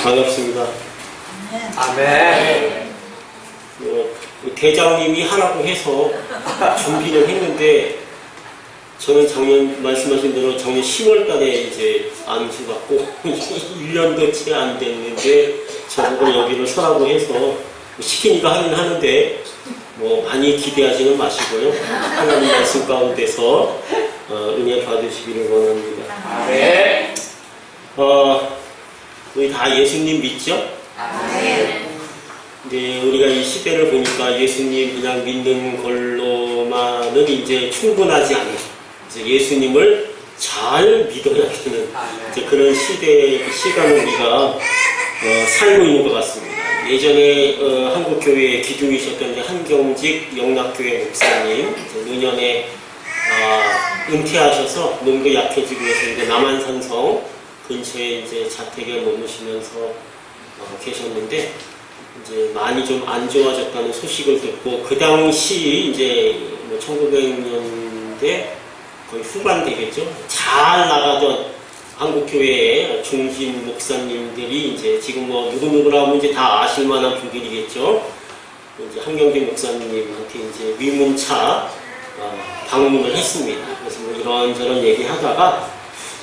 반갑습니다. 아멘. 대장님이 하라고 해서 준비를 했는데, 저는 작년 말씀하신 대로 작년 10월 달에 이제 안수 받고 1년도 채 안 됐는데 저보고 여기를 서라고 해서 시키니까 하긴 하는데 뭐 많이 기대하지는 마시고요. 하나님 말씀 가운데서 은혜 받으시기를 원합니다. 아멘. 우리 다 예수님 믿죠? 아멘. 이제 우리가 이 시대를 보니까 예수님 그냥 믿는 걸로만은 이제 충분하지 않아요. 이제 예수님을 잘 믿어야 되는 이제 그런 시간을 우리가 살고 있는 것 같습니다. 예전에 한국 교회에 기둥이셨던 한경직 영락교회 목사님 노년에 은퇴하셔서 몸도 약해지고 해서 이제 남한산성 근처에 이제 자택에 머무시면서 계셨는데 이제 많이 좀 안 좋아졌다는 소식을 듣고 그 당시 이제 1900년대 거의 후반 되겠죠. 잘 나가던 한국교회의 중심 목사님들이 이제 지금 뭐 누구누구라고 이제 다 아실 만한 분들이겠죠. 이제 한경진 목사님한테 이제 위문차 방문을 했습니다. 그래서 뭐 이런저런 얘기하다가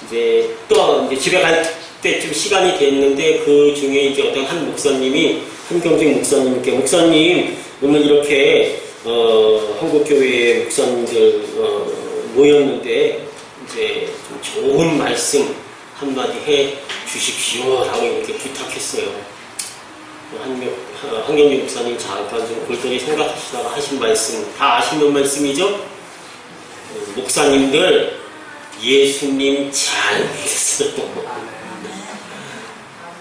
이제 또 이제 집에 갈 때쯤 시간이 됐는데 그 중에 이제 어떤 한 목사님이 한경진 목사님께 목사님 오늘 이렇게 한국교회의 목사님들 모였는데 이제 좀 좋은 말씀 한마디 해 주십시오라고 이렇게 부탁했어요. 한경진 목사님 잠깐 좀 골똘히 생각하시다가 하신 말씀 다 아시는 말씀이죠? 목사님들 예수님 잘 믿으세요.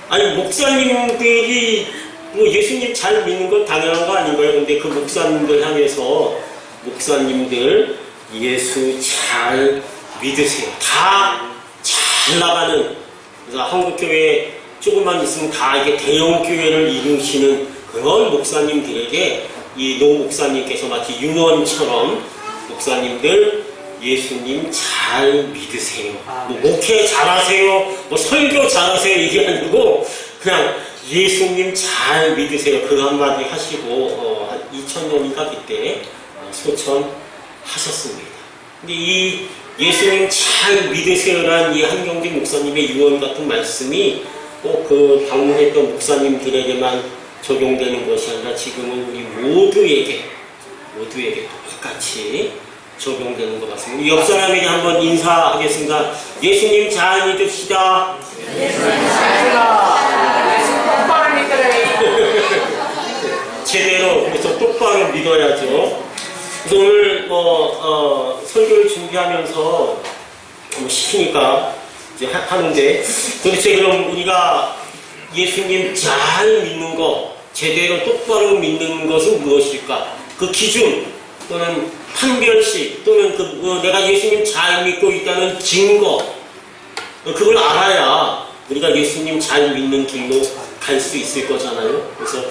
아니 목사님들이 뭐 예수님 잘 믿는 건 당연한 거 아닌가요? 근데 그 목사님들 향해서 목사님들 예수 잘 믿으세요. 다 잘 나가는, 그래서 한국교회 조금만 있으면 다 이게 대형교회를 이루시는 그런 목사님들에게 이 노 목사님께서 마치 유언처럼 목사님들 예수님 잘 믿으세요. 뭐 목회 잘하세요. 뭐 설교 잘하세요. 이게 아니고 그냥 예수님 잘 믿으세요. 그 한마디 하시고 한 2000년인가 그때 소천하셨습니다. 근데 이 예수님 잘 믿으세요라는 이 한경진 목사님의 유언 같은 말씀이 꼭 그 방문했던 목사님들에게만 적용되는 것이 아니라 지금은 우리 모두에게 똑같이 적용되는 것 같습니다. 우리 옆 사람에게 한번 인사하겠습니다. 예수님 잘 믿읍시다. 예수님 잘 믿어. 예수님 똑바로 믿으래. 제대로 그래서 똑바로 믿어야죠. 그래서 오늘 설교를 준비하면서 시키니까 이제 하는데 도대체 그럼 우리가 예수님 잘 믿는 거, 제대로 똑바로 믿는 것은 무엇일까? 그 기준 또는 판별식 또는 내가 예수님 잘 믿고 있다는 증거, 그걸 알아야 우리가 예수님 잘 믿는 길로 갈 수 있을 거잖아요. 그래서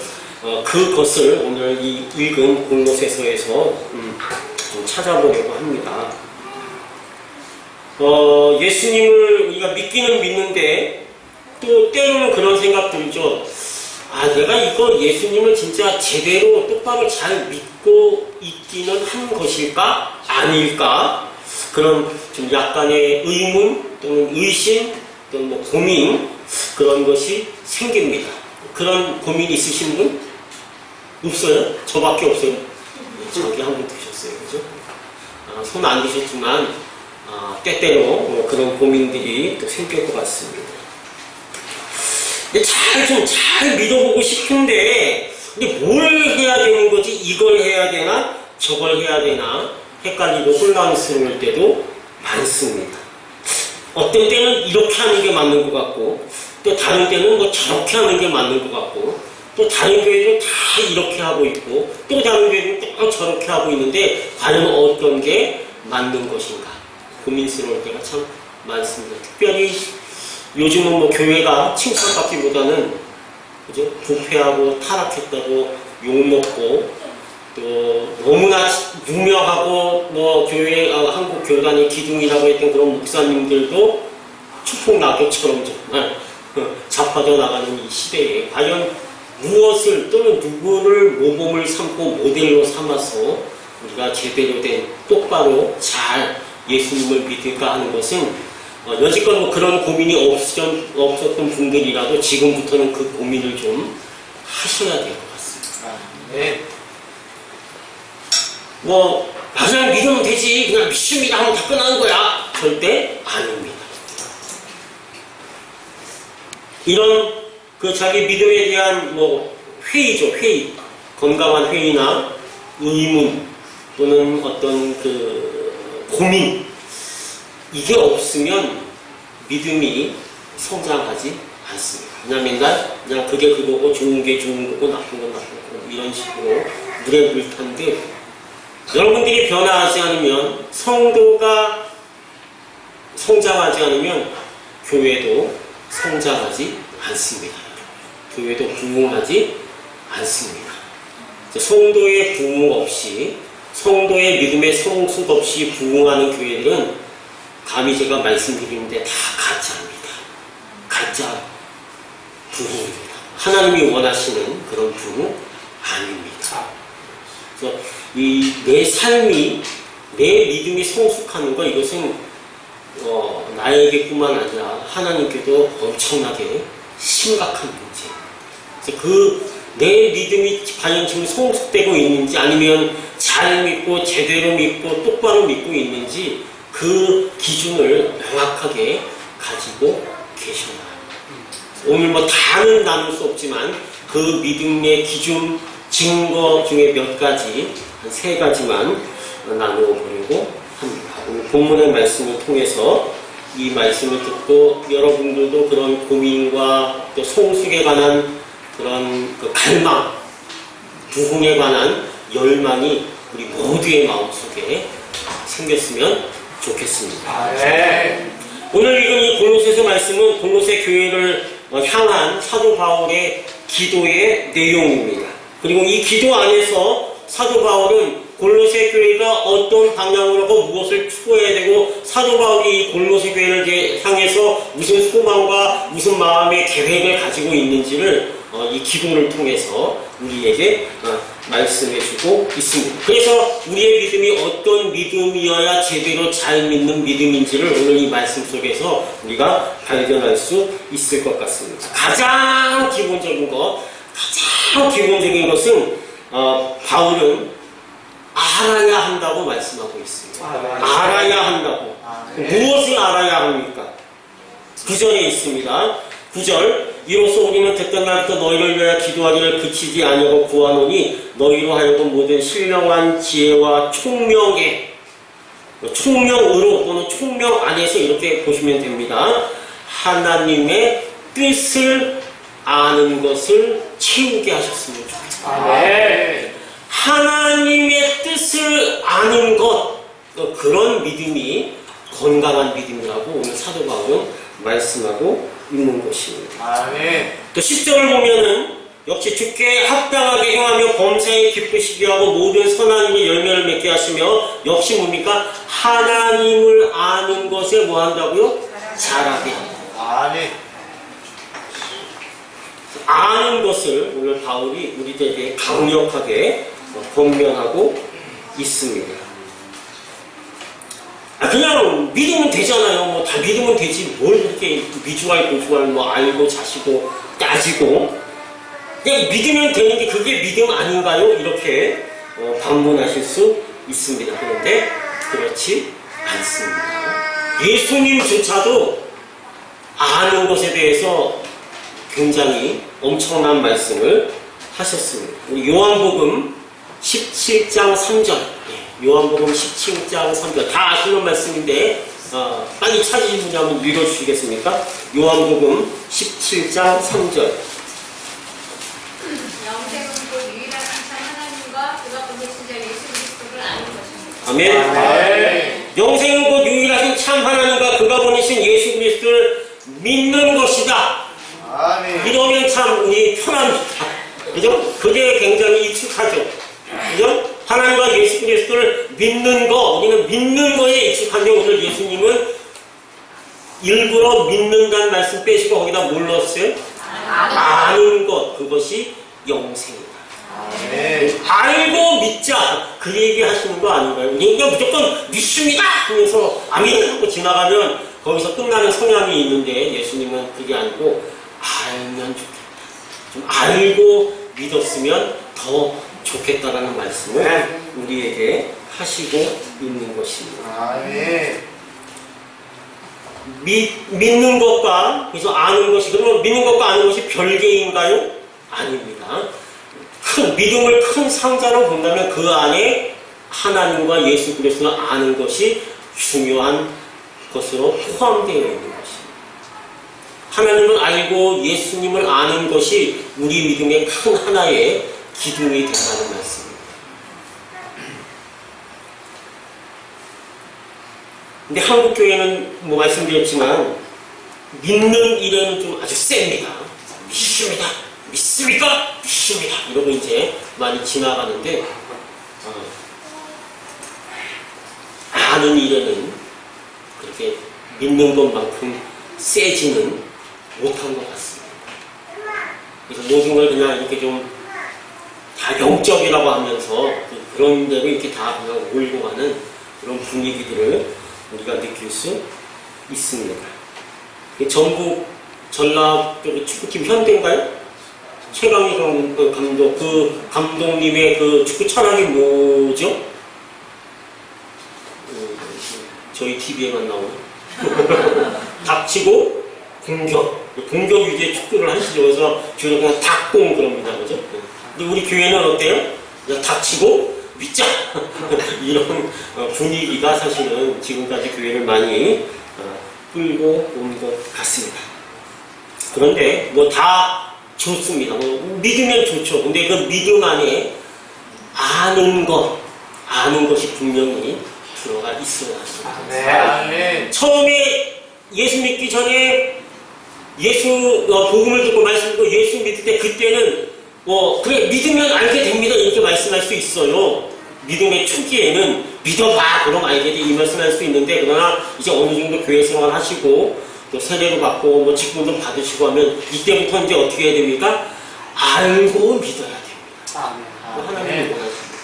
그것을 오늘 이 읽은 골로새서에서 좀 찾아보려고 합니다. 예수님을 우리가 믿기는 믿는데 또 때로는 그런 생각 들죠. 내가 이거 예수님을 진짜 제대로 똑바로 잘 믿고 있기는 한 것일까? 아닐까? 그런 좀 약간의 의문 또는 의심 또는 뭐 고민 그런 것이 생깁니다. 그런 고민 있으신 분? 없어요? 저밖에 없어요. 저기 한 분 드셨어요. 그죠? 손 안 드셨지만 때때로 뭐 그런 고민들이 또 생길 것 같습니다. 근데 잘 믿어보고 싶은데 근데 뭘 해야 되는 거지? 이걸 해야 되나? 저걸 해야 되나? 헷갈리고 혼란스러울 때도 많습니다. 어떤 때는 이렇게 하는 게 맞는 것 같고 또 다른 때는 뭐 저렇게 하는 게 맞는 것 같고 또 다른 교회들은 다 이렇게 하고 있고 또 다른 교회들은 또 저렇게 하고 있는데 과연 어떤 게 맞는 것인가 고민스러울 때가 참 많습니다. 특별히 요즘은 뭐 교회가 칭찬받기보다는 그죠? 부패하고 타락했다고 욕먹고 또 너무나 유명하고 뭐 교회 한국 교단의 기둥이라고 했던 그런 목사님들도 추풍낙엽처럼 정말 자빠져 나가는 이 시대에 과연 무엇을 또는 누구를 모범을 삼고 모델로 삼아서 우리가 제대로 된 똑바로 잘 예수님을 믿을까 하는 것은 여지껏 뭐 그런 고민이 없었던 분들이라도 지금부터는 그 고민을 좀 하셔야 될 것 같습니다. 네. 뭐 그냥 믿으면 되지, 그냥 믿습니다 하면 다 끝나는 거야. 절대 아닙니다. 이런 그 자기 믿음에 대한 뭐 회의죠, 회의. 건강한 회의나 의문 또는 어떤 그 고민, 이게 없으면 믿음이 성장하지 않습니다. 그냥 맨날 그냥 그게 그거고 좋은 게 좋은 거고 나쁜 건 나쁜 거고 이런 식으로 물에 물탄 듯 여러분들이 변화하지 않으면, 성도가 성장하지 않으면 교회도 성장하지 않습니다. 교회도 부흥하지 않습니다. 성도의 부흥 없이, 성도의 믿음의 성숙 없이 부흥하는 교회들은 감히 제가 말씀드리는데 다 가짜입니다. 가짜 부흥입니다. 하나님이 원하시는 그런 부흥 아닙니다. 그래서 내 삶이, 내 믿음이 성숙하는 것, 이것은 나에게뿐만 아니라 하나님께도 엄청나게 심각한 문제. 내 믿음이 과연 지금 성숙되고 있는지, 아니면 잘 믿고 제대로 믿고 똑바로 믿고 있는지 그 기준을 명확하게 가지고 계신다. 오늘 뭐 다는 나눌 수 없지만 그 믿음의 기준, 증거 중에 몇 가지, 한 3가지만 나누어보려고 합니다. 오늘 본문의 말씀을 통해서 이 말씀을 듣고 여러분들도 그런 고민과 또 성숙에 관한 그런 그 갈망, 부흥에 관한 열망이 우리 모두의 마음속에 생겼으면 좋겠습니다. 네. 오늘 읽은 이 골로새서 말씀은 골로새 교회를 향한 사도 바울의 기도의 내용입니다. 그리고 이 기도 안에서 사도 바울은 골로새 교회가 어떤 방향으로 하고 무엇을 추구해야 되고, 사도 바울이 이 골로새 교회를 향해서 무슨 소망과 무슨 마음의 계획을 가지고 있는지를 이 기도를 통해서 우리에게 말씀해주고 있습니다. 그래서 우리의 믿음이 어떤 믿음이어야 제대로 잘 믿는 믿음인지를 오늘 이 말씀 속에서 우리가 발견할 수 있을 것 같습니다. 가장 기본적인 것은 바울은 알아야 한다고 말씀하고 있습니다. 알아야 한다고. 무엇을 알아야 합니까? 9절에 있습니다. 9절, 이로써 우리는 됐던 날부터 너희를 위하여 기도하기를 그치지 아니하고 구하노니 너희로 하여금 모든 신령한 지혜와 총명에, 총명으로 또는 총명 안에서 이렇게 보시면 됩니다. 하나님의 뜻을 아는 것을 채우게 하셨으면 좋겠습니다. 하나님의 뜻을 아는 것, 그런 믿음이 건강한 믿음이라고 오늘 사도 바울은 말씀하고 있는 것입니다. 또 10절을 보면은 역시 주께 합당하게 행하며 범사에 기쁘시게 하고 모든 선한 일에 열매를 맺게 하시며, 역시 뭡니까? 하나님을 아는 것에 뭐 한다고요? 잘하게 한다. 아는 것을 오늘 바울이 우리들에게 강력하게 권면하고 있습니다. 그냥 믿으면 되잖아요. 뭐 다 믿으면 되지. 뭘 그렇게 미주알 고주알 뭐 알고 자시고 따지고, 그냥 믿으면 되는 게 그게 믿음 아닌가요? 이렇게 반문하실 수 있습니다. 그런데 그렇지 않습니다. 예수님조차도 아는 것에 대해서 굉장히 엄청난 말씀을 하셨습니다. 우리 요한복음 17장 3절, 요한복음 17장 3절 다 아시는 말씀인데 빨리 찾으신 분이 한번 읽어주시겠습니까? 요한복음 17장 3절. 영생은 곧 유일한 참 하나님과 그가 보내신 자 예수 그리스도를 아는 것입니다. 아멘. 영생은 곧 유일하신 참 하나님과 그가 보내신 예수 그리스도를 믿는 것이다. 이러면 참 우리 편합니다. 그죠? 그게 굉장히 익숙하죠. 그죠? 하나님과 예수 그리스도를 믿는 거, 우리는 믿는 거에 익숙한데, 오늘 예수님은 일부러 믿는다는 말씀 빼시고 거기다 뭘 넣었어요? 아는 것, 그것이 영생이다. 알고 믿자, 그 얘기 하시는 거 아닌가요? 그냥 무조건 믿습니다 하면서 아멘 하고 지나가면 거기서 끝나는 성향이 있는데, 예수님은 그게 아니고 알면 좋겠다, 좀 알고 믿었으면 더 좋겠다라는 말씀을 우리에게 하시고 있는 것입니다. 믿는 것과 그래서 아는 것이, 그러면 믿는 것과 아는 것이 별개인가요? 아닙니다. 큰 믿음을 큰 상자로 본다면 그 안에 하나님과 예수 그리스도를 아는 것이 중요한 것으로 포함되어 있는 것입니다. 하나님을 알고 예수님을 아는 것이 우리 믿음의 큰 하나의 기둥이 된다는 말씀입니다. 근데 한국 교회는 뭐 말씀드렸지만 믿는 일에는 좀 아주 셉니다. 믿습니다. 믿습니까? 믿습니다. 이러고 이제 많이 지나가는데 아는 일에는 그렇게 믿는 것만큼 세지는 못한 것 같습니다. 그래서 모든 걸 그냥 이렇게 좀 다 영적이라고 하면서 그런 대로 이렇게 다 그냥 몰고 가는 그런 분위기들을 우리가 느낄 수 있습니다. 전북 전라 쪽의 축구팀 현대인가요? 최강희 감독, 그 감독님의 그 축구 철학이 뭐죠? 저희 TV에만 나오는 닥치고 공격 위주의 축구를 하시죠. 그래서 주로 그냥 닥공 그럽니다. 그죠? 근데 우리 교회는 어때요? 그냥 닥치고 믿자! 이런 분위기가 사실은 지금까지 교회를 많이 끌고 온 것 같습니다. 그런데 뭐 다 좋습니다. 뭐 믿으면 좋죠. 근데 그 믿음 안에 아는 것이 분명히 들어가 있어야 합니다. 처음에 예수 믿기 전에 예수 복음을 듣고 말씀 듣고 예수 믿을 때 그때는 그래 믿으면 알게 됩니다 이렇게 말씀할 수 있어요. 믿음의 초기에는 믿어봐 그럼 알게 돼 이 말씀할 수 있는데, 그러나 이제 어느 정도 교회 생활 하시고 또 세례도 받고 뭐 직분도 받으시고 하면 이때부터 이제 어떻게 해야 됩니까? 알고 믿어야 됩니다. 하나님이 원하십니다.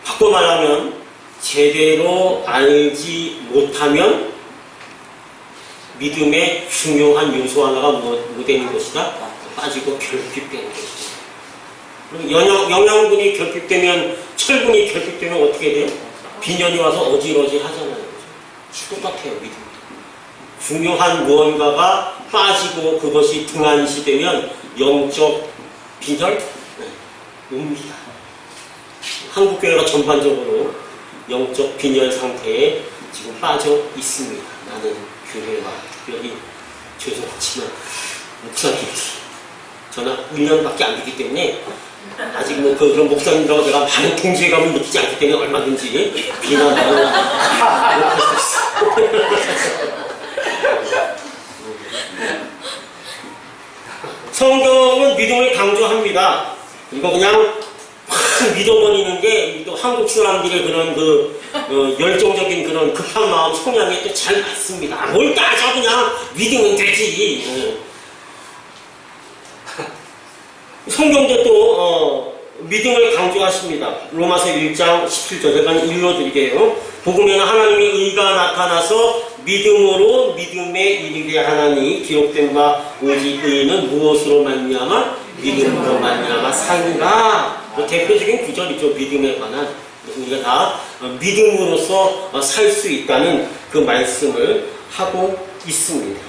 바꿔 말하면 제대로 알지 못하면 믿음의 중요한 요소 하나가 뭐 되는 것이다? 빠지고 결핍되는 것이다. 영양분이 결핍되면, 철분이 결핍되면 어떻게 돼요? 빈혈이 와서 어질어질 하잖아요. 똑같아요, 믿음. 중요한 무언가가 빠지고 그것이 등한시되면 영적 빈혈 옵니다. 한국교회가 전반적으로 영적 빈혈 상태에 지금 빠져 있습니다. 나는 교회와 특별히 죄송하지만 목사님이 저는 1년밖에 안 되기 때문에 아직 뭐 그런 목사님들하고 제가 많은 동지감을 느끼지 않기 때문에 얼마든지 비난을 못할 수 있어요. 성경은 믿음을 강조합니다. 이거 그냥 확 믿어버리는 게 한국 사람들의 그런 열정적인 그런 급한 마음 성향에 또 잘 맞습니다. 뭘 따져 그냥 믿으면 되지. 성경도 또 믿음을 강조하십니다. 로마서 1장 17절 제가 읽어드릴게요. 복음에는 하나님의 의가 나타나서 믿음으로 믿음의 이르게 하나니 기록된 바 오직 의는 무엇으로 말미암아 믿음으로 말미암아 살리라. 대표적인 구절이죠. 믿음에 관한. 우리가 다 믿음으로써 살 수 있다는 그 말씀을 하고 있습니다.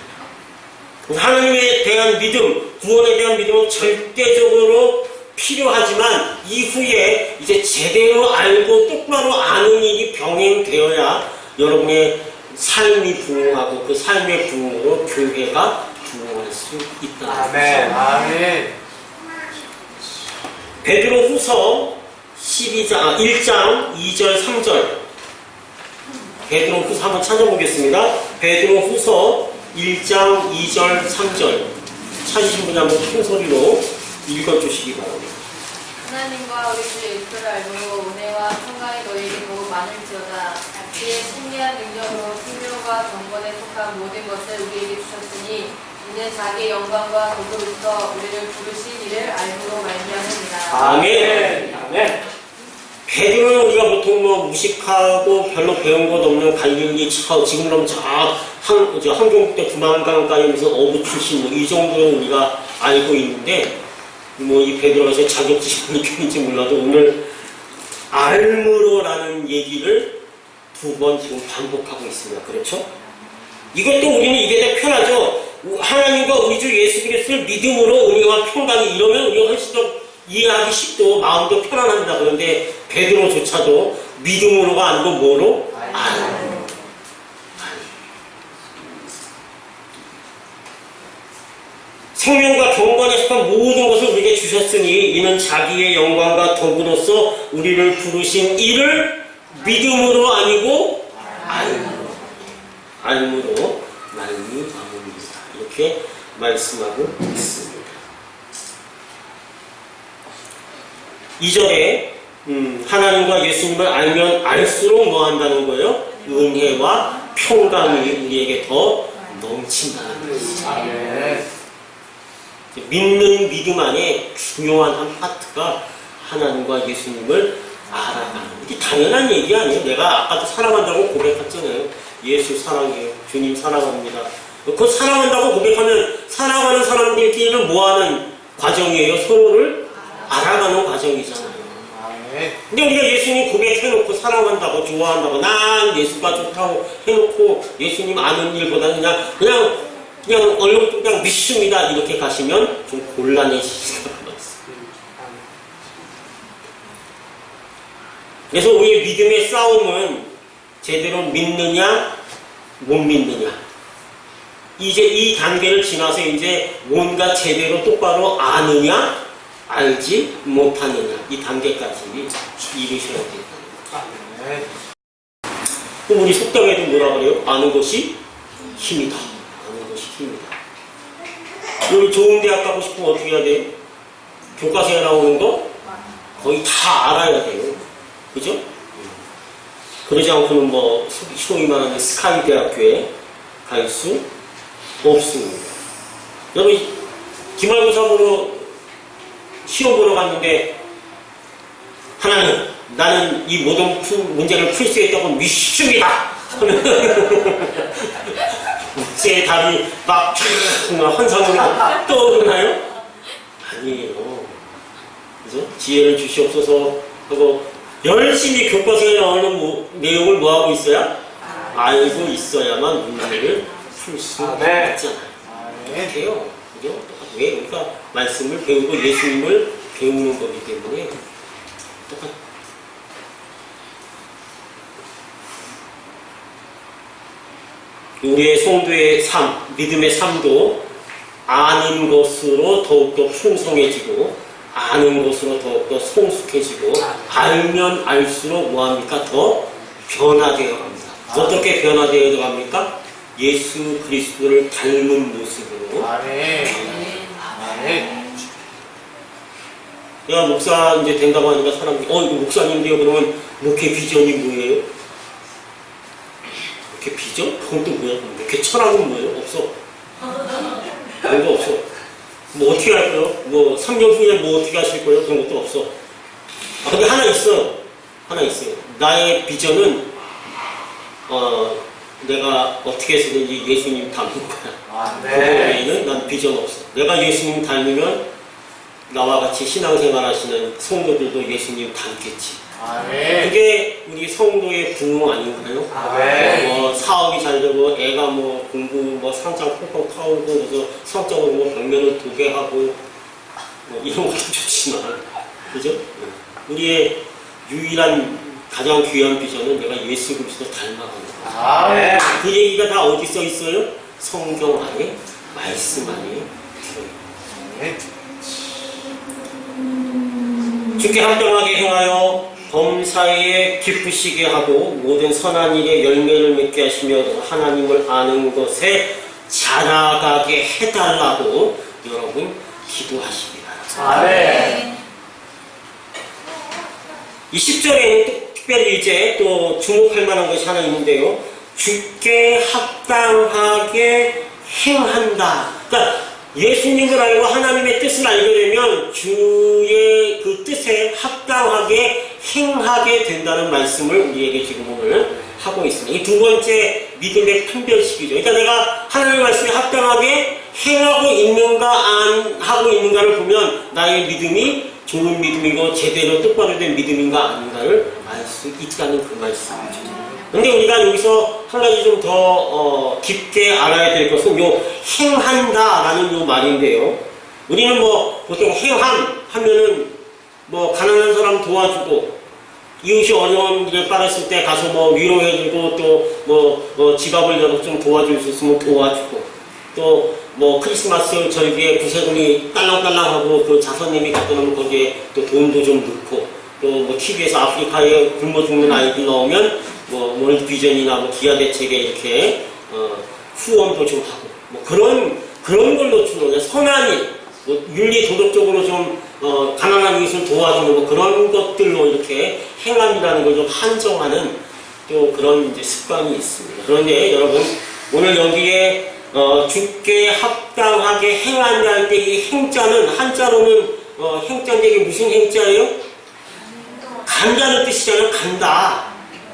하나님에 대한 믿음, 구원에 대한 믿음은 절대적으로 필요하지만 이후에 이제 제대로 알고 똑바로 아는 일이 병행되어야 여러분의 삶이 부흥하고 그 삶의 부흥으로 교회가 부흥할 수 있다는 거죠. 아멘. 베드로후서 1장 2절 3절. 베드로후서 한번 찾아보겠습니다. 베드로후서 1장 2절 3절 찾으신 분이 한번 큰 소리로 읽어주시기 바랍니다. 하나님과 우리 주 예수를 알므로 은혜와 평강이 너희에게 더욱 많을지어다. 그의 신비한 능력으로 생명과 경건에 속한 모든 것을 우리에게 주셨으니 이는 자기의 영광과 도로부터 우리를 부르신 이를 알므로 말미암습니다. 아멘. 아멘. 베드로는 우리가 보통 뭐 무식하고 별로 배운 것 없는 갈릴리 지금처럼 한경북대 두만강가에 무슨 어부 출신 뭐 이 정도로 우리가 알고 있는데 뭐 이 베드로가 자격지심이 있는지 몰라도 오늘 알므로라는 얘기를 2번 지금 반복하고 있습니다. 그렇죠? 이것도 우리는 이게 더 편하죠. 하나님과 우리 주 예수 그리스도를 믿음으로 은혜와 평강이 이러면 우리가 훨씬 더 이해하기 쉽고 마음도 편안합니다. 그런데 베드로조차도 믿음으로가 아니고 뭐로? 알므로. 생명과 경건에 속한 모든 것을 우리에게 주셨으니 이는 자기의 영광과 덕으로서 우리를 부르신 이를 믿음으로 아니고 알므로 말미암습니다. 이렇게 말씀하고 있습니다. 2절에 하나님과 예수님을 알면 알수록 뭐 한다는 거예요? 은혜와 평강이 우리에게 더 넘친다는 것이죠. 아멘. 믿는 믿음 안에 중요한 한 파트가 하나님과 예수님을 알아가는. 이게 당연한 얘기 아니에요. 내가 아까도 사랑한다고 고백했잖아요. 예수 사랑해요. 주님 사랑합니다. 그 사랑한다고 고백하면 사랑하는 사람들끼리는 뭐하는 과정이에요? 서로를 알아가는 과정이잖아요. 아멘. 근데 우리가 예수님 고백해놓고 사랑한다고 좋아한다고 난 예수가 좋다고 해놓고 예수님 아는 일보다는 그냥 얼른 그냥 믿습니다 이렇게 가시면 좀 곤란해지실 것 같습니다. 그래서 우리의 믿음의 싸움은 제대로 믿느냐 못 믿느냐, 이제 이 단계를 지나서 이제 뭔가 제대로 똑바로 아느냐 알지 못하느냐 이 단계까지 이르셔야 된다. 아멘. 그럼 우리 속담에도 뭐라 그래요? 아는 것이 힘이다. 아는 것이 힘이다. 여기 좋은 대학 가고 싶으면 어떻게 해야 돼요? 교과서에 나오는 거 거의 다 알아야 돼요. 그죠? 그러지 않고는 뭐 소위 말하는 스카이 대학교에 갈 수 없습니다. 여러분 기말고사 보러 시험 보러 갔는데 하나님 나는 이 모든 문제를 풀 수 있다고 믿습니다. 제 답이 막 환상으로 떠오르나요? 아니에요. 그죠? 지혜를 주시옵소서 하고 열심히 교과서에 나오는 내용을 뭐하고 있어야? 알고 있어야만 문제를 풀 수 있잖아요. 그래요. 그죠? 왜 우리가 말씀을 배우고 예수님을 배우는 거기 때문에 똑같. 우리의 성도의 삶, 믿음의 삶도 아는 것으로 더욱더 풍성해지고 아는 것으로 더욱더 성숙해지고 알면 알수록 뭐합니까? 더 변화되어 갑니다. 어떻게 변화되어 갑니까? 예수 그리스도를 닮은 모습으로. 아멘. 아멘. 내가 목사 이제 된다고 하니까 사람들이 목사님인데요. 그러면 목회 비전이 뭐예요? 목회 비전? 그건 또 뭐야? 목회 철학은 뭐예요? 없어. 그런 거 없어. 뭐 어떻게 할 거예요? 뭐 3년 후에 뭐 어떻게 하실 거예요? 그런 것도 없어. 근데 하나 있어요. 하나 있어요. 나의 비전은 내가 어떻게 해서든지 예수님 닮을 거야. 그 외에는 난 비전 없어. 내가 예수님 닮으면 나와 같이 신앙생활 하시는 성도들도 예수님 닮겠지. 그게 우리 성도의 부흥 아닌가요? 뭐 사업이 잘 되고 애가 뭐 공부 뭐 상장 펑펑 타오고 그래서 성적으로 뭐 방면을 도게 하고 뭐 이런 것도 좋지만 그죠? 우리의 유일한 가장 귀한 비전은 내가 예수 그리스도 닮아가는 거예요. 그 얘기가 다 어디 써 있어요? 성경 안에 말씀 안에 들어있어요. 주께 합당하게 행하여 범사에 기쁘시게 하고 모든 선한 일에 열매를 맺게 하시며 하나님을 아는 것에 자라가게 해달라고 여러분 기도하시기 바랍니다. 아멘. 이 10절에는 또 특별히 이제 또 주목할 만한 것이 하나 있는데요. 주께 합당하게 행한다. 그러니까 예수님을 알고 하나님의 뜻을 알게 되면 주의 그 뜻에 합당하게 행하게 된다는 말씀을 우리에게 지금 오늘 하고 있습니다. 이 두 번째 믿음의 판별식이죠. 그러니까 내가 하나님의 말씀에 합당하게 행하고 있는가 안 하고 있는가를 보면 나의 믿음이 좋은 믿음이고 제대로 똑바로 된 믿음인가 아닌가를 알 수 있다는 그 말씀이죠. 근데 우리가 여기서 한 가지 좀 더 깊게 알아야 될 것은 요 행한다라는 요 말인데요. 우리는 뭐 보통 행함 하면은 뭐 가난한 사람 도와주고 이웃이 어려운 일에 빠졌을 때 가서 뭐 위로해주고 또 뭐 지갑을 열어 좀 도와줄 수 있으면 도와주고 또 뭐 크리스마스 절기에 구세군이 딸랑딸랑하고 그 자선님이 갖다 놓으면 거기에 또 돈도 좀 넣고 또 뭐 TV에서 아프리카에 굶어 죽는 아이들 나오면 뭐 월드비전이나 뭐 기아 대책에 이렇게 후원도 좀 하고 뭐 그런 걸로 주로 선한 일, 뭐 윤리 도덕적으로 좀 가난한 이웃을 도와주는 뭐 그런 것들로 이렇게 행함이라는 걸 좀 한정하는 또 그런 이제 습관이 있습니다. 그런데 여러분 오늘 여기에 주께 합당하게 행한다 할 때 이 행자는 한자로는 행자인데 이게 무슨 행자예요? 간다는 뜻이잖아요. 간다.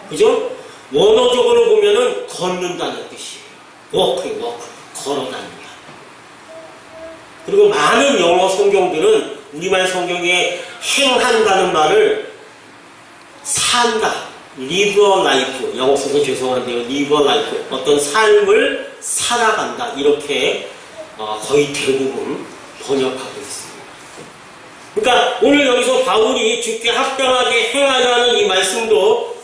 그죠? 원어적으로 보면은 걷는다는 뜻이에요. 워크, 걸어다닌다. 그리고 많은 영어 성경들은 우리말 성경에 행한다는 말을 산다. live a life. 영어 써서 죄송한데요. live a life. 어떤 삶을 살아간다. 이렇게 거의 대부분 번역하고 있습니다. 그러니까 오늘 여기서 바울이 주께 합당하게 행하자는 이 말씀도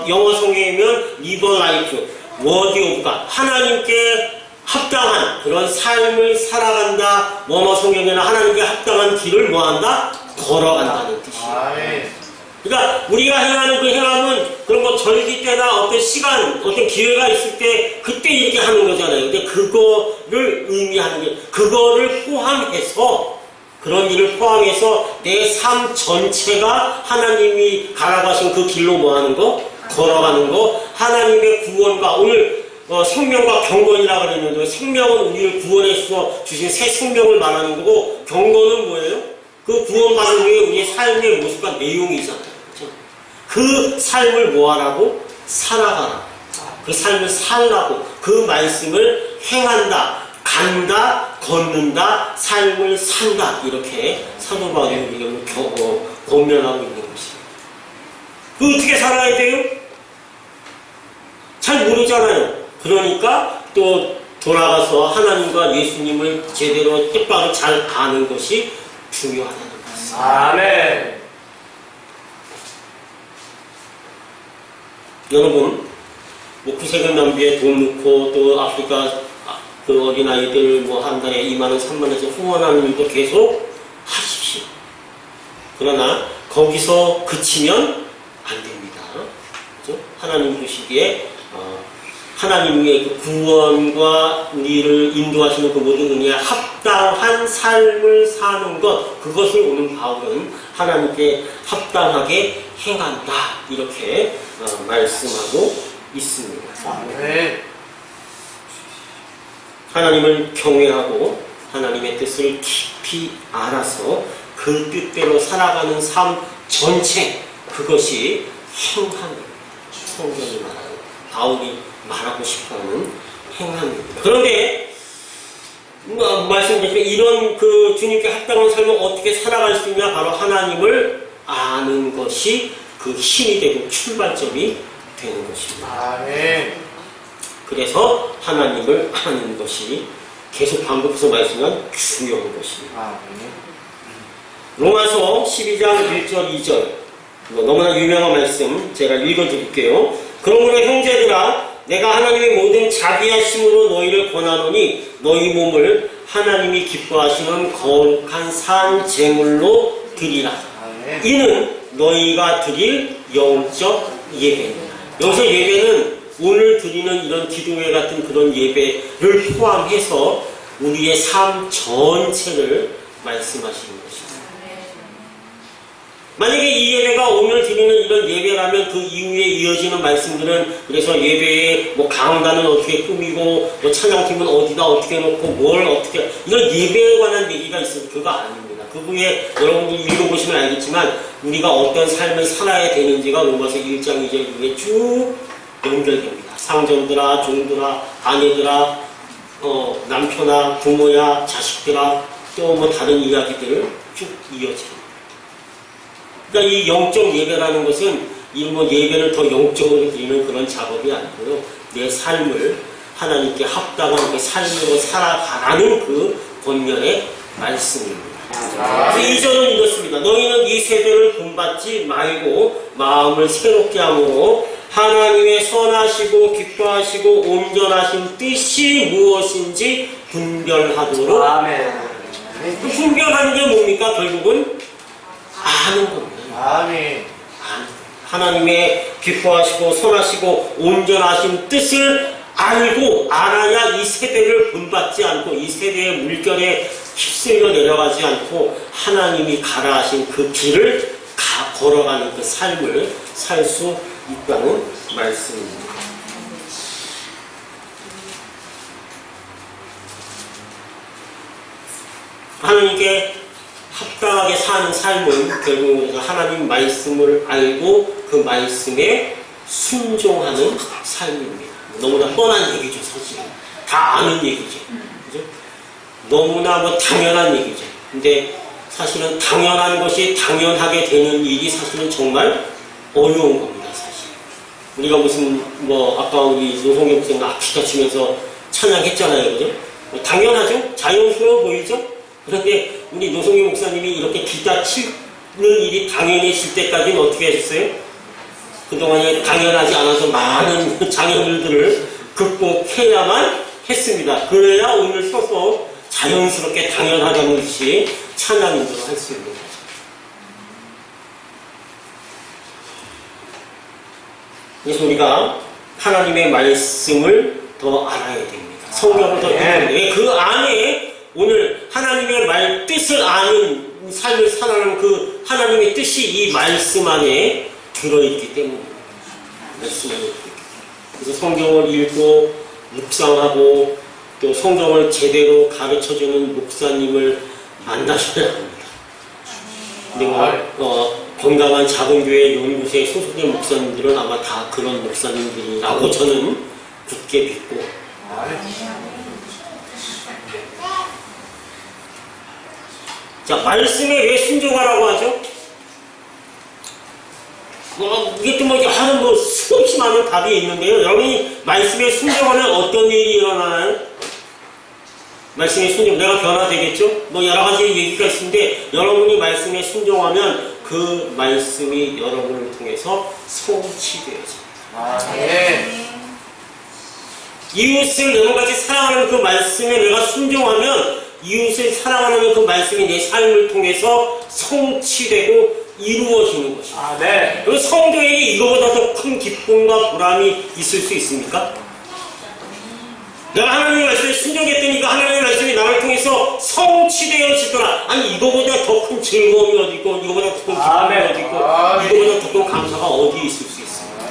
영어 성경이면 live a life, word of God, 하나님께 합당한 그런 삶을 살아간다. 원어 성경에는 하나님께 합당한 길을 뭐한다? 걸어간다는 뜻이에요. 그러니까 우리가 행하는 그 행함은 그런 거 절기 때나 어떤 시간, 어떤 기회가 있을 때 그때 이렇게 하는 거잖아요. 근데 그거를 의미하는 게 그거를 포함해서 그런 일을 포함해서 내 삶 전체가 하나님이 가라가신 그 길로 뭐하는 거? 걸어가는 거. 하나님의 구원과 오늘 생명과 경건이라고 그랬는데 생명은 우리를 구원해서 주신 새 생명을 말하는 거고 경건은 뭐예요? 그 구원받은 후에 우리의 삶의 모습과 내용이잖아요. 그렇죠? 그 삶을 뭐하라고? 살아가라. 그 삶을 살라고 그 말씀을 행한다. 간다, 걷는다, 삶을 산다. 이렇게 사도 바울이 우리를 권면하고 있는 것입니다. 그 어떻게 살아야 돼요? 잘 모르잖아요. 그러니까 또 돌아가서 하나님과 예수님을 제대로 똑바로 잘 아는 것이 중요하다는 것입니다. 아멘. 여러분, 뭐 구세군 낭비에 돈 넣고 또 아프리카 그 어린아이들 뭐 한 달에 2만원, 3만원에서 후원하는 일도 계속 하십시오. 그러나 거기서 그치면 안 됩니다. 그죠? 하나님 보시기에 하나님의 그 구원과 우리를 인도하시는 그 모든 은혜에 합당한 삶을 사는 것, 그것을 오늘 바울은 하나님께 합당하게 행한다. 이렇게 말씀하고 있습니다. 네. 하나님을 경외하고 하나님의 뜻을 깊이 알아서 그 뜻대로 살아가는 삶 전체, 그것이 행함입니다. 성경이 말하는, 바울이 말하고 싶어하는 행함입니다. 그런데 말씀드렸지만 이런 그 주님께 합당한 삶을 어떻게 살아갈 수 있냐? 바로 하나님을 아는 것이 그 힘이 되고 출발점이 되는 것입니다. 아멘. 그래서 하나님을 아는 것이 계속 반복해서 말씀한 중요한 것입니다. 아멘. 로마서 12장 1절 2절 너무나 유명한 말씀 제가 읽어드릴게요. 그러므로 형제들아 내가 하나님의 모든 자비하심으로 너희를 권하노니 너희 몸을 하나님이 기뻐하시는 거룩한 산 제물로 드리라. 아멘. 이는 너희가 드릴 영적 예배입니다. 여기서 예배는 오늘 드리는 이런 기도회 같은 그런 예배를 포함해서 우리의 삶 전체를 말씀하시는 것입니다. 만약에 이 예배가 오늘 드리는 이런 예배라면 그 이후에 이어지는 말씀들은 그래서 예배에 뭐 강단은 어떻게 꾸미고 뭐 찬양팀은 어디다 어떻게 놓고 뭘 어떻게 이런 예배에 관한 얘기가 있어도 그거 아닙니다. 그 후에 여러분들 읽어보시면 알겠지만 우리가 어떤 삶을 살아야 되는지가 로마서 1장 2절 이후에 쭉 연결됩니다. 상전들아, 종들아, 아내들아, 남편아, 부모야, 자식들아, 또 뭐 다른 이야기들 쭉 이어집니다. 그러니까 이 영적 예배라는 것은 이 뭐 예배를 더 영적으로 드리는 그런 작업이 아니고요. 내 삶을 하나님께 합당한 그 삶으로 살아가라는 그 권면의 말씀입니다. 그래서 2절은 이렇습니다. 너희는 이 세대를 본받지 말고 마음을 새롭게 함으로 하나님의 선하시고 기뻐하시고 온전하신 뜻이 무엇인지 분별하도록. 아멘. 그 분별하는 게 뭡니까? 결국은 아는 겁니다. 아멘. 하나님의 기뻐하시고 선하시고 온전하신 뜻을 알고 알아야 이 세대를 본받지 않고 이 세대의 물결에 휩쓸려 내려가지 않고 하나님이 가라 하신 그 길을 걸어가는 그 삶을 살 수 있다는 말씀입니다. 하나님께 합당하게 사는 삶은 결국 하나님 말씀을 알고 그 말씀에 순종하는 삶입니다. 너무나 뻔한 얘기죠, 사실. 다 아는 얘기죠. 그죠? 너무나 뭐 당연한 얘기죠. 근데 사실은 당연한 것이 당연하게 되는 일이 사실은 정말 어려운 겁니다, 사실. 우리가 무슨, 아까 우리 노성경 목사님 악기가 치면서 찬양했잖아요, 그죠? 당연하죠? 자연스러워 보이죠? 그런데 우리 노성희 목사님이 이렇게 기타 치는 일이 당연해질 때까지는 어떻게 하셨어요? 그동안에 당연하지 않아서 많은 장애물들을 극복해야만 했습니다. 그래야 오늘 서서 자연스럽게 당연하다는 것이 찬양인으로 할 수 있는 거죠. 그래서 우리가 하나님의 말씀을 더 알아야 됩니다. 성경을 더 읽어야 됩니다. 그 안에 오늘 하나님의 뜻을 아는 삶을 살아가는 그 하나님의 뜻이 이 말씀 안에 들어있기 때문입니다. 말씀 안에 들어있기 때문에. 그래서 성경을 읽고 묵상하고 또 성경을 제대로 가르쳐주는 목사님을 만나셔야 합니다. 근데 건강한 작은 교회 연구소에 소속된 목사님들은 아마 다 그런 목사님들이라고 저는 굳게 믿고 자, 말씀에 왜 순종하라고 하죠? 이게 또 하는 수없이 많은 답이 있는데요. 여러분이 말씀에 순종하면 어떤 일이 일어나나요? 말씀에 순종, 내가 변화되겠죠? 여러 가지 얘기가 있는데, 여러분이 말씀에 순종하면 그 말씀이 여러분을 통해서 성취되어집니다. 네. 이웃을 여러분같이 사랑하는 그 말씀에 내가 순종하면 이웃을 사랑하는 그 말씀이 내 삶을 통해서 성취되고 이루어지는 것입니다. 네. 그리고 성도에게 이거보다 더 큰 기쁨과 보람이 있을 수 있습니까? 내가 하나님의 말씀에 순종했더니까 하나님의 말씀이 나를 통해서 성취되어지더라. 아니 이거보다 더 큰 즐거움이 어디 있고 이거보다 더 큰 기쁨이 어디 있고 이거보다 더 큰 감사가 어디 있을 수 있습니까?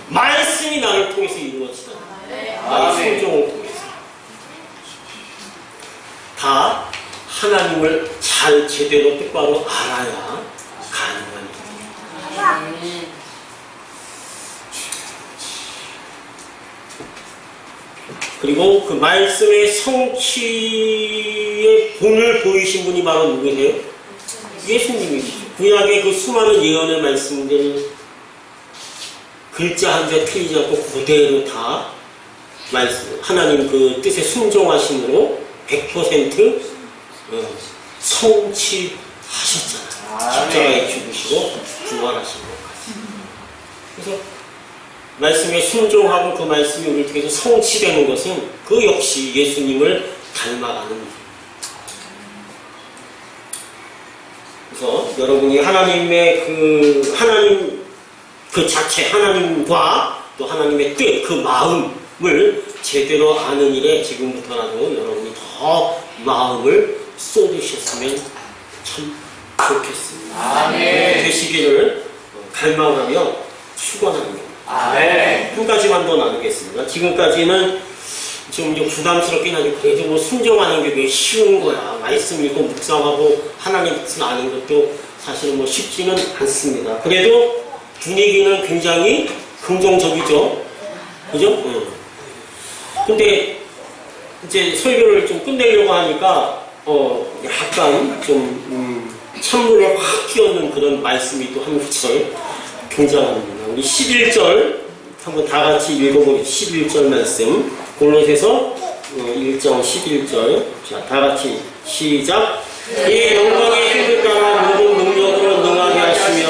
말씀이 나를 통해서 이루어지더라. 나의 순종을 통해서. 다 하나님을 잘 제대로 똑바로 알아야 가능한 일입니다. 그리고 그 말씀의 성취의 본을 보이신 분이 바로 누구세요? 예수님이시죠. 구약의 그 수많은 예언의 말씀들 글자 한자 틀리지 않고 그대로 다 말씀, 하나님 그 뜻에 순종하심으로 100% 성취하셨잖아요. 십자가에 죽으시고 부활하신 것까지. 그래서 말씀에 순종하고 그 말씀이 우리를 통해서 성취되는 것은 그 역시 예수님을 닮아가는 일입니다. 그래서 여러분이 하나님의 하나님 그 자체, 하나님과 또 하나님의 뜻, 그 마음을 제대로 아는 일에 지금부터라도 여러분이 더 마음을 쏟으셨으면 참 좋겠습니다. 아멘. 되시기를 갈망하며 축원합니다. 아멘. 한 가지만 더 나누겠습니다. 지금까지는 좀 이제 부담스럽긴 하죠. 그래도 뭐 순종하는 게 왜 쉬운 거야. 말씀 읽고 묵상하고 하나님 뜻을 아는 것도 사실은 뭐 쉽지는 않습니다. 그래도 분위기는 굉장히 긍정적이죠. 그죠? 근데 이제 설교를 좀 끝내려고 하니까 약간 좀 찬물을 확 끼얹는 그런 말씀이 또 한 구절 굉장합니다. 우리 11절 한번 다 같이 읽어보겠습니다. 11절 말씀 골로새서 1장 11절 자, 다 같이 시작. 이 영광의 힘을 따라 모든 능력으로 능하게 하시며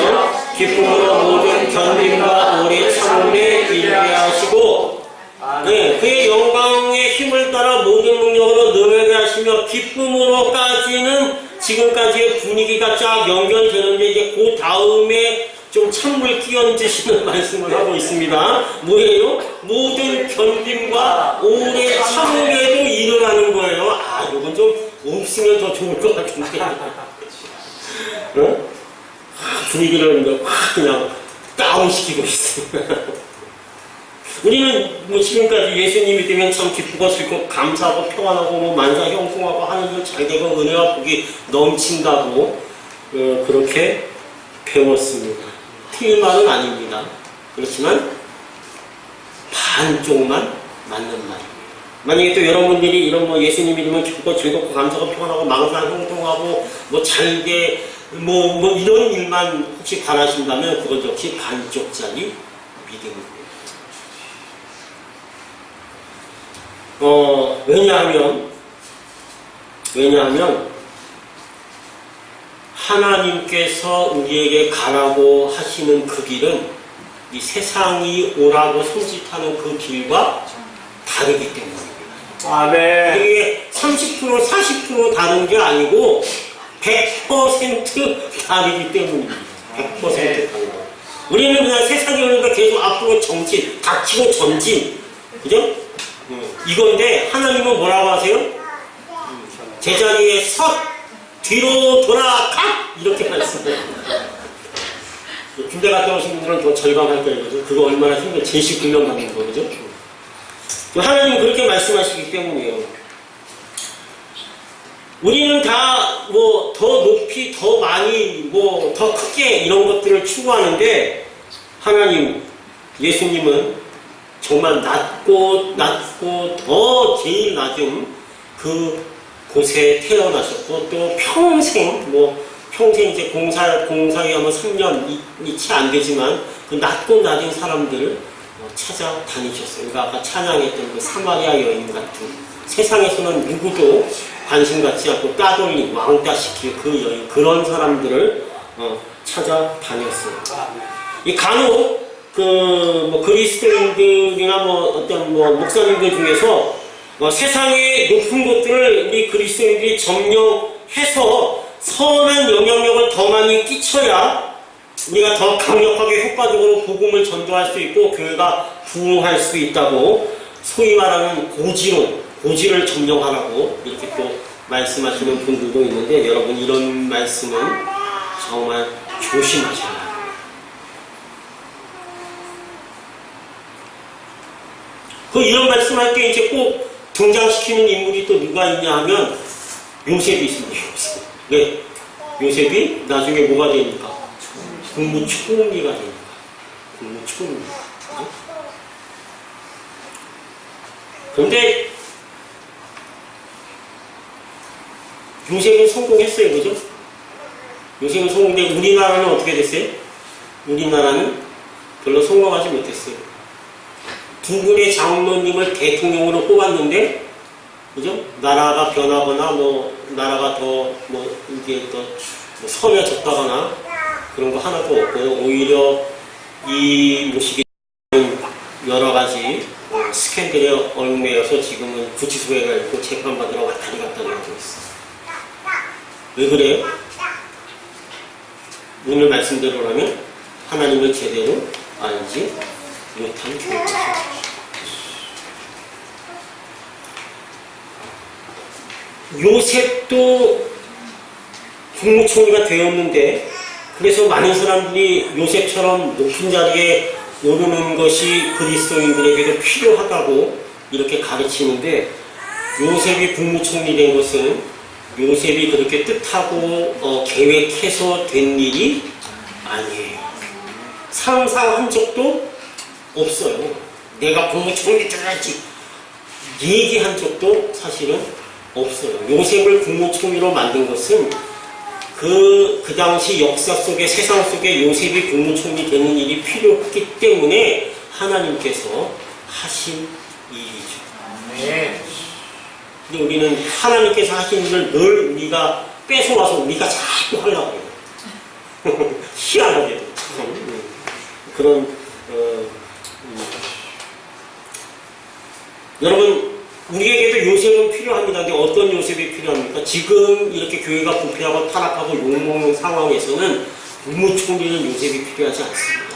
기쁨으로 모든 견딤과 오래 참음에 이르게 하시고 네, 그의 영광의 힘을 따라 모든 능력으로 능하게 하시며 기쁨으로까지는 지금까지의 분위기가 쫙 연결되는데 이제 그 다음에 좀 찬물 끼얹으시는 말씀을 하고 있습니다. 뭐예요? 모든 견딤과 오래 참음에도 일어나는 거예요. 아, 이건 좀 없으면 더 좋을 것 같은데. 어? 분위기를 확 그냥 다운시키고 있습니다. 우리는 뭐 지금까지 예수님이 되면 참 기쁘고 즐겁고 감사하고 평안하고 뭐 만사 형통하고 하는 일 잘 되고 은혜와 복이 넘친다고 그렇게 배웠습니다. 틀린 말은 아닙니다. 그렇지만 반쪽만 맞는 말입니다. 만약에 또 여러분들이 이런 뭐 예수님이 되면 기쁘고 즐겁고 감사하고 평안하고 만사 형통하고 뭐 잘돼 뭐 이런 일만 혹시 바라신다면 그것 역시 반쪽짜리 믿음입니다. 왜냐하면 하나님께서 우리에게 가라고 하시는 그 길은 이 세상이 오라고 손짓하는 그 길과 다르기 때문입니다. 아멘. 이게 30% 40% 다른 게 아니고 100% 다르기 때문입니다. 100% 다르다. 우리는 그냥 세상이 오니까 계속 앞으로 정진, 닥치고 전진, 그죠? 이건데 하나님은 뭐라고 하세요? 제자리에 섰, 뒤로 돌아가! 이렇게 말씀해요. 군대 갔다 오신 분들은 더 절감할 거예요. 그죠? 그거 얼마나 힘들어. 제시 훈련 받는 거, 그죠? 하나님은 그렇게 말씀하시기 때문이에요. 우리는 다 뭐 더 높이, 더 많이, 뭐 더 크게 이런 것들을 추구하는데 하나님, 예수님은 정말 낮고 더 제일 낮은 그 곳에 태어나셨고 또 평생 이제 공사에 하면 3년이 채 안 되지만 그 낮고 낮은 사람들을 찾아다니셨어요. 그러니까 아까 찬양했던 그 사마리아 여인 같은 세상에서는 누구도 관심 갖지 않고 따돌림 왕따시킬 그 여인 그런 사람들을 찾아다녔어요. 이 간혹 그리스도인들이나 어떤 목사님들 중에서 세상의 높은 것들을 우리 그리스도인들이 점령해서 선한 영향력을 더 많이 끼쳐야 우리가 더 강력하게 효과적으로 복음을 전도할 수 있고 교회가 부흥할 수 있다고 소위 말하는 고지를 점령하라고 이렇게 또 말씀하시는 분들도 있는데 여러분 이런 말씀은 정말 조심하셔야 합니다. 이런 말씀할 때 이제 꼭 등장시키는 인물이 또 누가 있냐 하면 요셉이 있습니다. 요셉. 네. 요셉이 나중에 뭐가 되니까? 국무총리가 되니까. 국무총리. 그런데 요셉은 성공했어요. 그죠? 요셉은 성공인데 우리나라는 어떻게 됐어요? 우리나라는 별로 성공하지 못했어요. 두 분의 장로님을 대통령으로 뽑았는데, 그죠? 나라가 변하거나, 나라가 이게 더 선해졌다거나, 그런 거 하나도 없고, 오히려 이 모시기 여러 가지 스캔들에 얽매여서 지금은 구치소에 가 있고 재판받으러 왔다리 갔다리 하고 있어요. 왜 그래요? 오늘 말씀대로라면 하나님을 제대로 알지 못한 교회입니다. 요셉도 국무총리가 되었는데 그래서 많은 사람들이 요셉처럼 높은 자리에 오르는 것이 그리스도인들에게도 필요하다고 이렇게 가르치는데 요셉이 국무총리 된 것은 요셉이 그렇게 뜻하고 계획해서 된 일이 아니에요. 상상한 적도 없어요. 내가 국무총리 되어야지 얘기한 적도 사실은 없어요. 요셉을 국무총리로 만든 것은 그 당시 역사 속에 세상 속에 요셉이 국무총리 되는 일이 필요했기 때문에 하나님께서 하신 일이죠. 아멘. 근데 우리는 하나님께서 하신 일을 늘 우리가 뺏어와서 우리가 자꾸 하려고 해요. 희한하게도. 그런 여러분 우리에게도 요셉은 필요합니다. 근데 어떤 요셉이 필요합니까? 지금 이렇게 교회가 부패하고 타락하고 욕먹는 상황에서는 국무총리는 요셉이 필요하지 않습니다.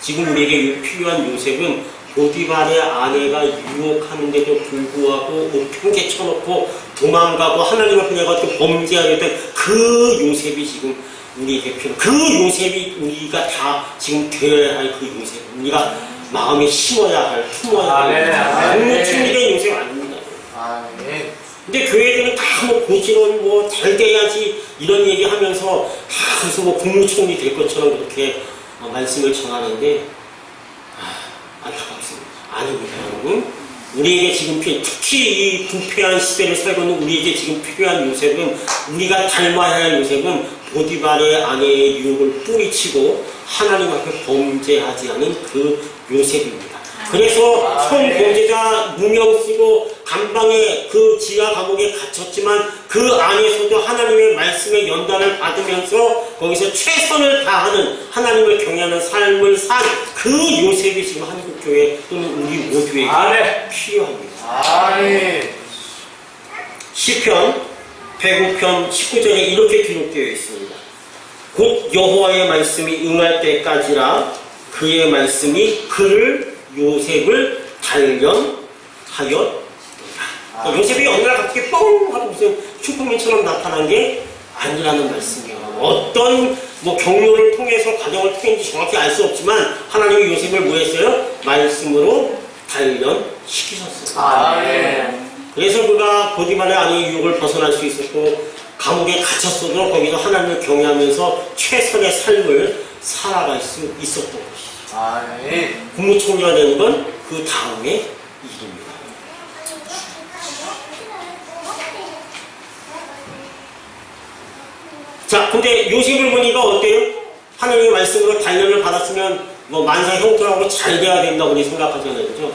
지금 우리에게 필요한 요셉은 보디발의 아내가 유혹하는데도 불구하고 목평에 쳐놓고 도망가고 하나님 앞에 내가지고 범죄하려던 그 요셉이 지금 우리에게 필요. 그 요셉이 우리가 다 지금 되어야 할 그 요셉. 우리가 마음에 심어야 할, 품어야 할 국무총리된 요셉 아닙니다. 아멘. 근데 교회들은 다 뭐 고지론 뭐 잘 돼야지 이런 얘기 하면서 다 그래서 뭐 국무총리 될 것처럼 그렇게 말씀을 전하는데 안타깝습니다. 아닙니다, 여러분. 우리에게 지금 특히 이 부패한 시대를 살고 있는 우리에게 지금 필요한 요셉은 우리가 닮아야 할 요셉은 보디발의 아내의 유혹을 뿌리치고 하나님 앞에 범죄하지 않은 그 요셉입니다. 그래서 성범죄자 누명 쓰고 감방에 그 지하 감옥에 갇혔지만 그 안에서도 하나님의 말씀의 연단을 받으면서 거기서 최선을 다하는 하나님을 경외하는 삶을 산 그 요셉이 지금 한국교회 또는 우리 모두에게 필요합니다. 아멘. 시편 105편 19절에 이렇게 기록되어 있습니다. 곧 여호와의 말씀이 응할 때까지라 그의 말씀이 그를 요셉을 단련하였더라. 요셉이 어느 날 갑자기 뻥 하고 무슨 슈퍼맨처럼 나타난 게 아니라는 말씀이에요. 어떤 뭐 경로를 통해서 과정을 통했는지 정확히 알 수 없지만 하나님이 요셉을 뭐 했어요? 말씀으로 단련시키셨어요. 아멘. 그래서 그가 보디발의 아내의 유혹을 벗어날 수 있었고 감옥에 갇혔어도 거기서 하나님을 경외하면서 최선의 삶을 살아갈 수 있었던 것이죠. 아멘. 국무총리가 되는 건 그 다음의 일입니다. 자, 근데 요셉을 보니까 어때요? 하나님의 말씀으로 단련을 받았으면 뭐 만사 형통하고 잘 돼야 된다고 우리 생각하잖아요. 그죠?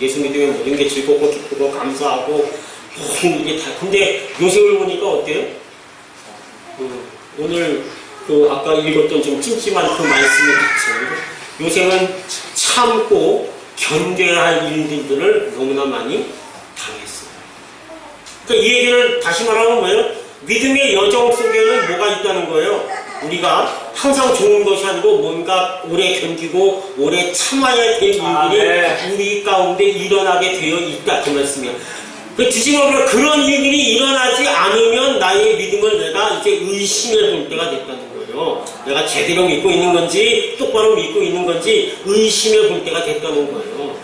예수 믿으면 모든 게 즐겁고 기쁘고 감사하고 모든 게 다. 근데 요셉을 보니까 어때요? 오늘 그 아까 읽었던 좀 찜찜한 그 말씀이 있잖아요. 요셉은 참고 견뎌야 할 일들을 너무나 많이 당했어요. 그러니까 이 얘기를 다시 말하면 뭐예요? 믿음의 여정 속에는 뭐가 있다는 거예요? 우리가 항상 좋은 것이 아니고 뭔가 오래 견디고 오래 참아야 될 일들이 우리 가운데 일어나게 되어 있다 그 말씀이에요. 그 뒤집어보면 그런 일들이 일어나지 않으면 나의 믿음을 내가 이제 의심해 볼 때가 됐다는 거예요. 내가 제대로 믿고 있는 건지 똑바로 믿고 있는 건지 의심해 볼 때가 됐다는 거예요.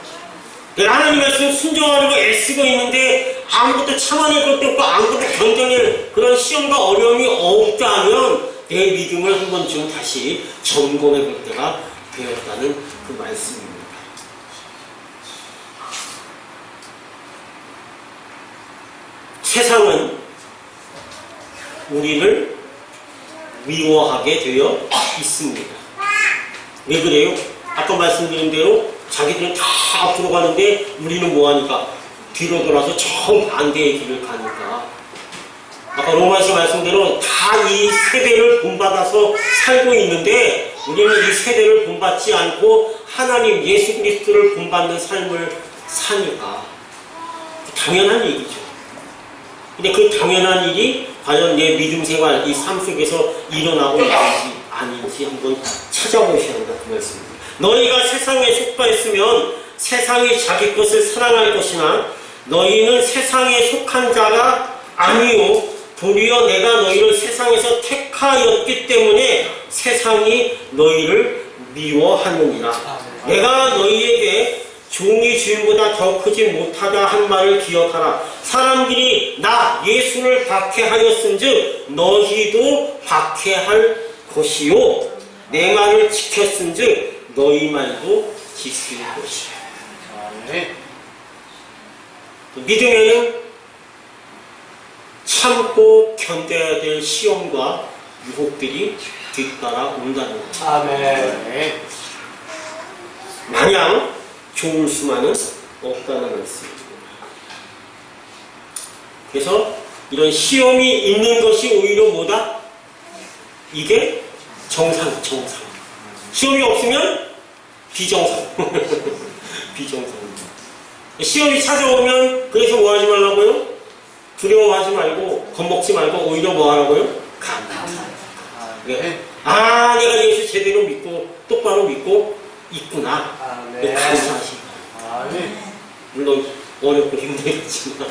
내가 하나님 말씀 순종하려고 애쓰고 있는데 아무것도 참아낼 것도 없고 아무것도 견뎌낼 그런 시험과 어려움이 없다면 내 믿음을 한 번쯤 다시 점검해 볼 때가 되었다는 그 말씀입니다. 세상은 우리를 미워하게 되어 있습니다. 왜 그래요? 아까 말씀드린 대로 자기들은 다 앞으로 가는데 우리는 뭐하니까? 뒤로 돌아서 정반대의 길을 가니까. 아까 로마서 말씀대로 다 이 세대를 본받아서 살고 있는데 우리는 이 세대를 본받지 않고 하나님 예수 그리스도를 본받는 삶을 사니까 당연한 얘기죠. 근데 그 당연한 일이 과연 내 믿음 생활, 이 삶 속에서 일어나고 있는지 아닌지 한번 찾아보셔야 한다 그 말씀입니다. 너희가 세상에 속하였으면 세상이 자기 것을 사랑할 것이나 너희는 세상에 속한 자가 아니요 도리어 내가 너희를 세상에서 택하였기 때문에 세상이 너희를 미워하느니라. 내가 너희에게 종이 주인보다 더 크지 못하다 한 말을 기억하라. 사람들이 나 예수를 박해하였은즉 너희도 박해할 것이요 내 말을 지켰은즉 너희 말도 지킬 것이야. 아멘. 믿음에는 참고 견뎌야 될 시험과 유혹들이 뒤따라 온다는 거죠. 아멘. 마냥 좋을 수만은 없다는 말씀입니다. 그래서 이런 시험이 있는 것이 오히려 뭐다? 이게 정상. 시험이 없으면 비정상. 비정상입니다. 시험이 찾아오면 그래서 뭐 하지 말라고요? 두려워하지 말고 겁먹지 말고 오히려 뭐 하라고요? 감사하라. 아멘. 아, 내가 예수 제대로 믿고 똑바로 믿고 있구나. 아멘. 감사하시고. 아멘. 물론 어렵고 힘들겠지만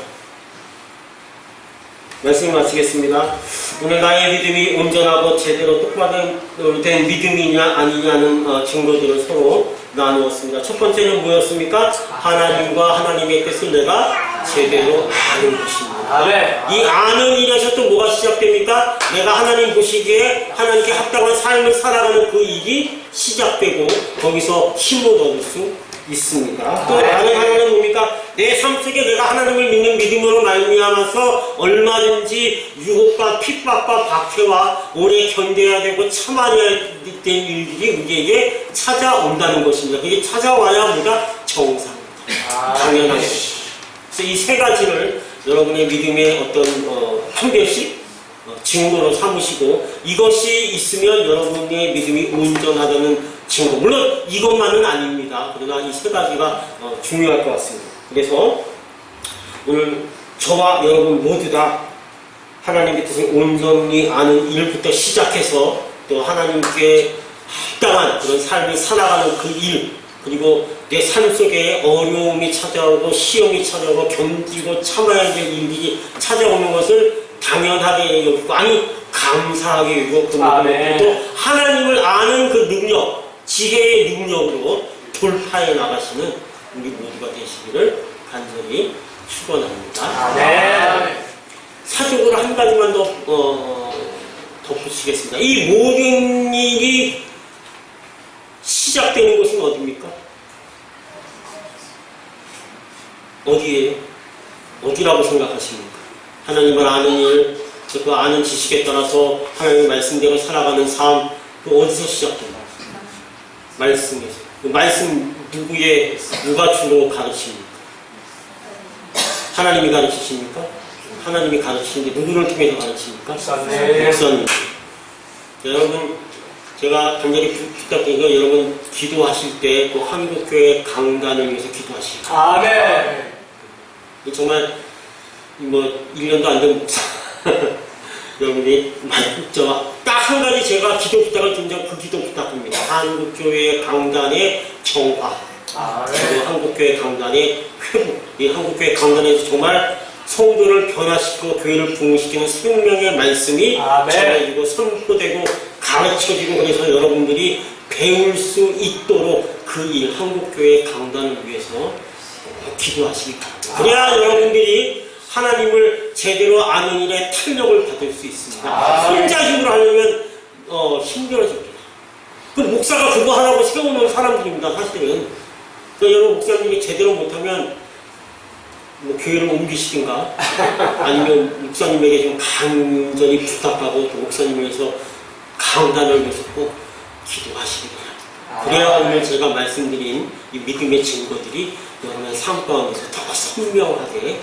말씀 마치겠습니다. 오늘 나의 믿음이 온전하고 제대로 똑바로 된 믿음이냐 아니냐는 증거들을 서로 나누었습니다. 첫 번째는 뭐였습니까? 하나님과 하나님의 뜻을 내가 제대로 아는 것입니다. 아멘. 이 아는 일에서 또 뭐가 시작됩니까? 내가 하나님 보시기에 하나님께 합당한 삶을 살아가는 그 일이 시작되고 거기서 힘을 얻을 수 있습니다. 또 다른 하나는 뭡니까? 내 삶 속에 내가 하나님을 믿는 믿음으로 말미암아서 얼마든지 유혹과 핍박과 박해와 오래 견뎌야 되고 참아야 될 일들이 우리에게 찾아온다는 것입니다. 그게 찾아와야 뭐가 정상입니다. 당연한 것입니다. 그래서 이 세 가지를 여러분의 믿음의 어떤 한 별씩 증거로 삼으시고 이것이 있으면 여러분의 믿음이 온전하다는 증거. 물론 이것만은 아닙니다. 그러나 이 세 가지가 중요할 것 같습니다. 그래서 오늘 저와 여러분 모두 다 하나님의 뜻을 온전히 아는 일부터 시작해서 또 하나님께 합당한 그런 삶을 살아가는 그 일, 그리고 내 삶 속에 어려움이 찾아오고 시험이 찾아오고 견디고 참아야 될 일들이 찾아오는 것을 당연하게 여기고 아니 감사하게 여기고 또 하나님을 아는 그 능력, 지혜의 능력으로 돌파해 나가시는 우리 모두가 되시기를 간절히 축원합니다. 네. 사적으로 한 가지만 더 덧붙이겠습니다. 이 모든 일이 시작되는 곳은 어디입니까? 어디예요? 어디라고 생각하십니까? 하나님을 아는 일, 그 아는 지식에 따라서 하나님의 말씀대로 살아가는 삶, 그 어디서 시작됩니까? 말씀에서. 그 말씀 누가 주로 가르칩니까? 하나님이 가르치십니까? 하나님이 가르치는데 누구를 통해서 가르칩니까? 목사님. 여러분, 제가 간절히 부탁드린 거 여러분 기도하실 때 또 한국교회 강단을 위해서 기도하시고. 아멘. 정말 뭐 1년도 안 된 목사 여러분이 딱 한 가지 제가 기도 부탁을 드린 그 기도 부탁입니다. 한국교회 강단의 정화, 그리고 한국교회 강단의 회복. 이 한국교회 강단에서 정말 성도를 변화시키고 교회를 부흥시키는 생명의 말씀이 전해지고 선포되고 가르쳐지고 그래서 여러분들이 배울 수 있도록 그 일 한국교회 강단을 위해서 기도하시기 바랍니다. 그래야 여러분들이 하나님을 제대로 아는 일에 탄력을 받을 수 있습니다. 혼자 힘으로 하려면 힘들어집니다. 그 목사가 그거 하라고 세우는 사람들입니다. 사실은. 여러분 목사님이 제대로 못하면 뭐 교회를 옮기시든가 아니면 목사님에게 좀 간절히 부탁하고 또 목사님을 위해서 강단을 위해서 꼭 기도하시기 바랍니다. 그래야 오늘 제가 말씀드린 이 믿음의 증거들이 여러분의 삶 가운데서 더 선명하게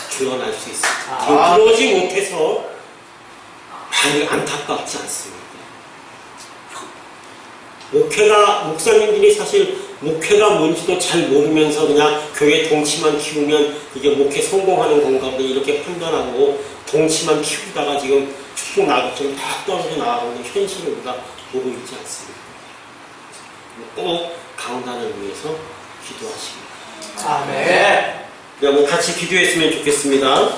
드러날 수 있습니다. 그러지 못해서 많이 안타깝지 않습니까? 목사님들이 사실 목회가 뭔지도 잘 모르면서 그냥 교회 덩치만 키우면 이게 목회 성공하는 건가 보다 이렇게 판단하고 덩치만 키우다가 지금 축복 나고처럼 다 떨어져 나가는 현실을 우리가 보고 있지 않습니까? 꼭 강단을 위해서 기도하시기 바랍니다. 아멘. 여러분 같이 기도했으면 좋겠습니다.